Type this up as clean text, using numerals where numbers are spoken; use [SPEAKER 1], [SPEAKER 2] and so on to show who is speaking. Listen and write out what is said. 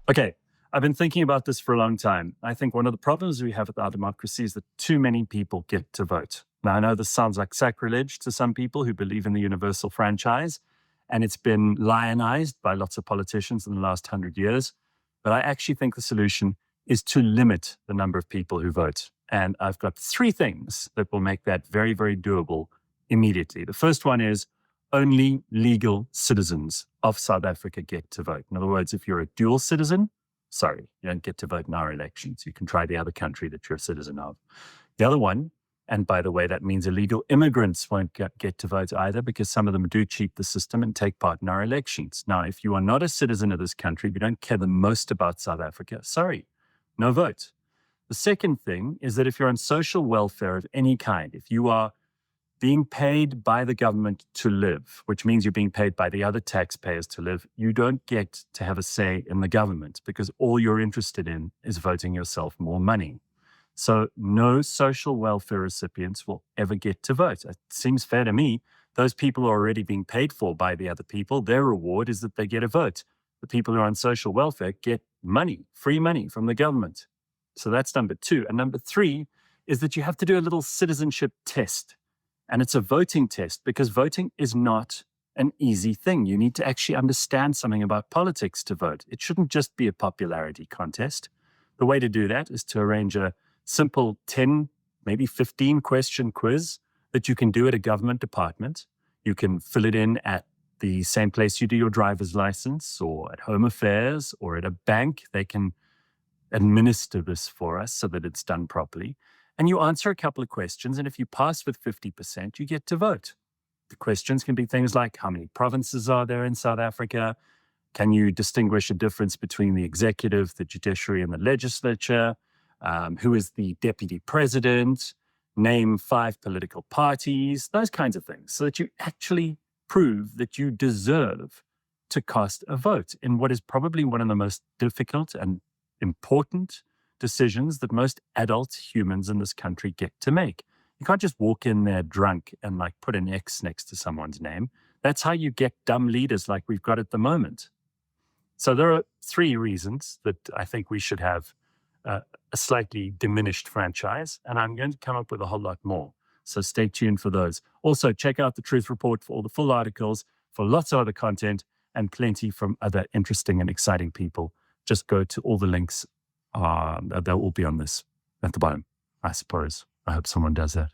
[SPEAKER 1] Okay, I've been thinking about this for a long time. I think one of the problems we have with our democracy is that too many people get to vote. Now, I know this sounds like sacrilege to some people who believe in the universal franchise, and it's been lionized by lots of politicians in the last 100 years. But I actually think the solution is to limit the number of people who vote. And I've got 3 things that will make that very, very doable immediately. The first one is only legal citizens of South Africa get to vote. In other words, if you're a dual citizen, sorry, you don't get to vote in our elections. You can try the other country that you're a citizen of. The other one, and by the way, that means illegal immigrants won't get to vote either, because some of them do cheat the system and take part in our elections. Now, if you are not a citizen of this country, if you don't care the most about South Africa, sorry, no vote. The second thing is that if you're on social welfare of any kind, if you are being paid by the government to live, which means you're being paid by the other taxpayers to live, you don't get to have a say in the government, because all you're interested in is voting yourself more money. So no social welfare recipients will ever get to vote. It seems fair to me. Those people are already being paid for by the other people. Their reward is that they get a vote. The people who are on social welfare get money, free money from the government. So that's number 2. And number 3 is that you have to do a little citizenship test. And it's a voting test, because voting is not an easy thing. You need to actually understand something about politics to vote. It shouldn't just be a popularity contest. The way to do that is to arrange a simple 10, maybe 15 question quiz that you can do at a government department. You can fill it in at the same place you do your driver's license, or at Home Affairs, or at a bank. They can administer this for us so that it's done properly. And you answer a couple of questions, and if you pass with 50%, you get to vote. The questions can be things like, how many provinces are there in South Africa? Can you distinguish a difference between the executive, the judiciary, and the legislature? Who is the deputy president? Name 5 political parties, those kinds of things, so that you actually prove that you deserve to cast a vote in what is probably one of the most difficult and important decisions that most adult humans in this country get to make. You can't just walk in there drunk and put an X next to someone's name. That's how you get dumb leaders like we've got at the moment. So there are 3 reasons that I think we should have a slightly diminished franchise, and I'm going to come up with a whole lot more. So stay tuned for those. Also, check out the Truth Report for all the full articles, for lots of other content, and plenty from other interesting and exciting people. Just go to all the links. They'll all be on this at the bottom, I suppose. I hope someone does that.